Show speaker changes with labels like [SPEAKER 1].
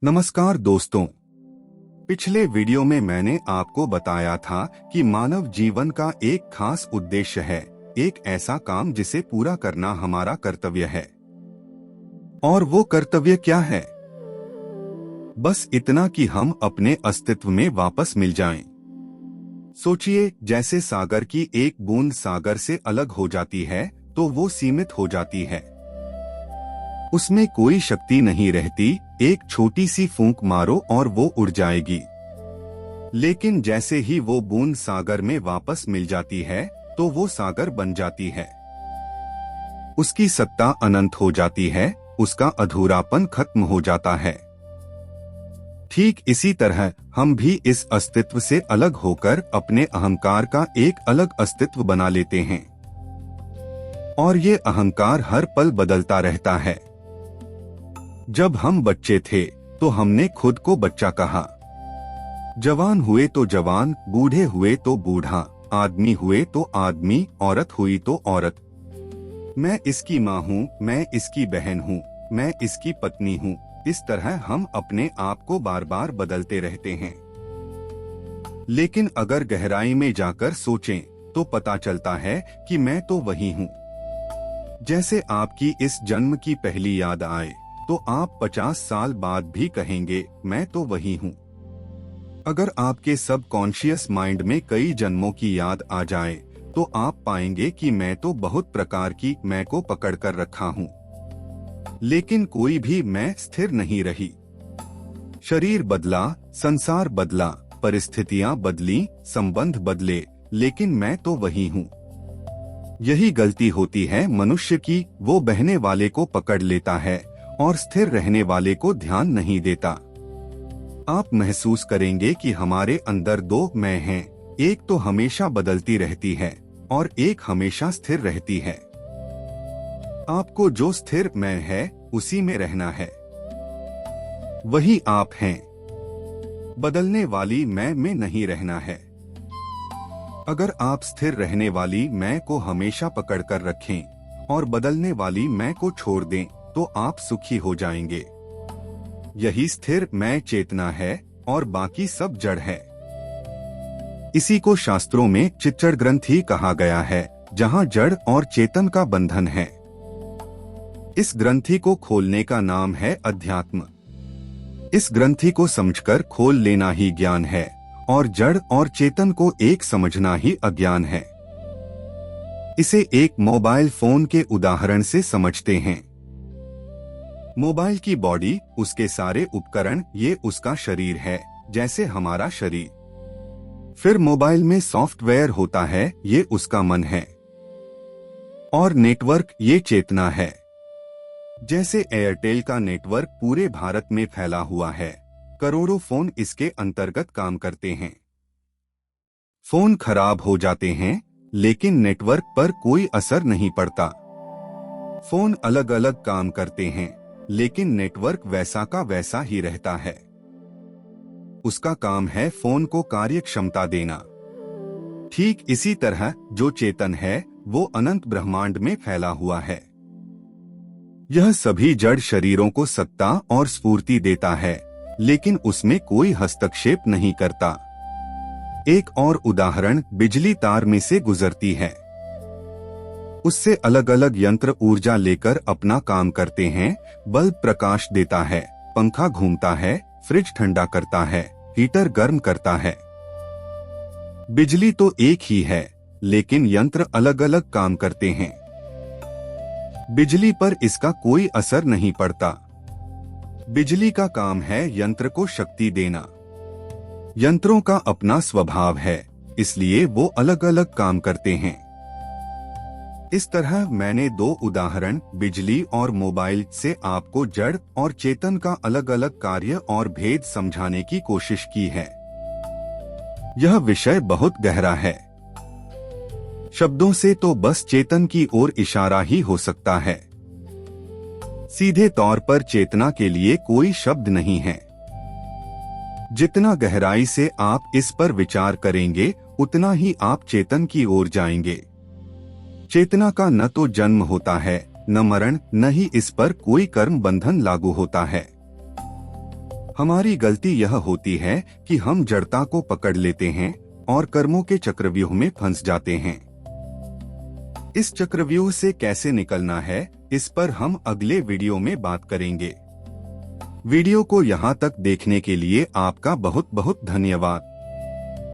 [SPEAKER 1] नमस्कार दोस्तों। पिछले वीडियो में मैंने आपको बताया था कि मानव जीवन का एक खास उद्देश्य है, एक ऐसा काम जिसे पूरा करना हमारा कर्तव्य है। और वो कर्तव्य क्या है? बस इतना कि हम अपने अस्तित्व में वापस मिल जाएं। सोचिए, जैसे सागर की एक बूंद सागर से अलग हो जाती है तो वो सीमित हो जाती है। उसमें कोई शक्ति नहीं रहती, एक छोटी सी फूंक मारो और वो उड़ जाएगी। लेकिन जैसे ही वो बूंद सागर में वापस मिल जाती है तो वो सागर बन जाती है। उसकी सत्ता अनंत हो जाती है, उसका अधूरापन खत्म हो जाता है। ठीक इसी तरह हम भी इस अस्तित्व से अलग होकर अपने अहंकार का एक अलग अस्तित्व बना लेते हैं। और ये अहंकार हर पल बदलता रहता है। जब हम बच्चे थे तो हमने खुद को बच्चा कहा, जवान हुए तो जवान, बूढ़े हुए तो बूढ़ा, आदमी हुए तो आदमी, औरत हुई तो औरत। मैं इसकी माँ हूँ, मैं इसकी बहन हूँ, मैं इसकी पत्नी हूँ। इस तरह हम अपने आप को बार बार बदलते रहते हैं। लेकिन अगर गहराई में जाकर सोचें तो पता चलता है कि मैं तो वही हूँ। जैसे आपकी इस जन्म की पहली याद आए तो आप 50 साल बाद भी कहेंगे, मैं तो वही हूँ। अगर आपके सबकॉन्शियस माइंड में कई जन्मों की याद आ जाए तो आप पाएंगे कि मैं तो बहुत प्रकार की मैं को पकड़ कर रखा हूँ। लेकिन कोई भी मैं स्थिर नहीं रही। शरीर बदला, संसार बदला, परिस्थितियां बदली, संबंध बदले, लेकिन मैं तो वही हूँ। यही गलती होती है मनुष्य की, वो बहने वाले को पकड़ लेता है और स्थिर रहने वाले को ध्यान नहीं देता। आप महसूस करेंगे कि हमारे अंदर दो मैं हैं, एक तो हमेशा बदलती रहती है और एक हमेशा स्थिर रहती है। आपको जो स्थिर मैं है उसी में रहना है, वही आप हैं। बदलने वाली मैं में नहीं रहना है। अगर आप स्थिर रहने वाली मैं को हमेशा पकड़कर रखें और बदलने वाली मैं को छोड़ दें तो आप सुखी हो जाएंगे। यही स्थिर मैं चेतना है और बाकी सब जड़ है। इसी को शास्त्रों में चिच्चड़ ग्रंथि कहा गया है, जहां जड़ और चेतन का बंधन है। इस ग्रंथि को खोलने का नाम है अध्यात्म। इस ग्रंथि को समझकर खोल लेना ही ज्ञान है और जड़ और चेतन को एक समझना ही अज्ञान है। इसे एक मोबाइल फोन के उदाहरण से समझते हैं। मोबाइल की बॉडी, उसके सारे उपकरण, ये उसका शरीर है, जैसे हमारा शरीर। फिर मोबाइल में सॉफ्टवेयर होता है, ये उसका मन है। और नेटवर्क, ये चेतना है। जैसे एयरटेल का नेटवर्क पूरे भारत में फैला हुआ है, करोड़ों फोन इसके अंतर्गत काम करते हैं। फोन खराब हो जाते हैं लेकिन नेटवर्क पर कोई असर नहीं पड़ता। फोन अलग अलग काम करते हैं लेकिन नेटवर्क वैसा का वैसा ही रहता है। उसका काम है फोन को कार्य क्षमता देना। ठीक इसी तरह जो चेतन है वो अनंत ब्रह्मांड में फैला हुआ है। यह सभी जड़ शरीरों को सत्ता और स्फूर्ति देता है, लेकिन उसमें कोई हस्तक्षेप नहीं करता। एक और उदाहरण, बिजली तार में से गुजरती है। उससे अलग अलग यंत्र ऊर्जा लेकर अपना काम करते हैं। बल्ब प्रकाश देता है, पंखा घूमता है, फ्रिज ठंडा करता है, हीटर गर्म करता है। बिजली तो एक ही है, लेकिन यंत्र अलग अलग काम करते हैं। बिजली पर इसका कोई असर नहीं पड़ता। बिजली का काम है यंत्र को शक्ति देना। यंत्रों का अपना स्वभाव है, इसलिए वो अलग अलग काम करते हैं। इस तरह मैंने दो उदाहरण, बिजली और मोबाइल, से आपको जड़ और चेतन का अलग अलग कार्य और भेद समझाने की कोशिश की है। यह विषय बहुत गहरा है। शब्दों से तो बस चेतन की ओर इशारा ही हो सकता है। सीधे तौर पर चेतना के लिए कोई शब्द नहीं है। जितना गहराई से आप इस पर विचार करेंगे उतना ही आप चेतन की ओर जाएंगे। चेतना का न तो जन्म होता है, न मरण, न ही इस पर कोई कर्म बंधन लागू होता है। हमारी गलती यह होती है कि हम जड़ता को पकड़ लेते हैं और कर्मों के चक्रव्यूह में फंस जाते हैं। इस चक्रव्यूह से कैसे निकलना है, इस पर हम अगले वीडियो में बात करेंगे। वीडियो को यहाँ तक देखने के लिए आपका बहुत बहुत धन्यवाद।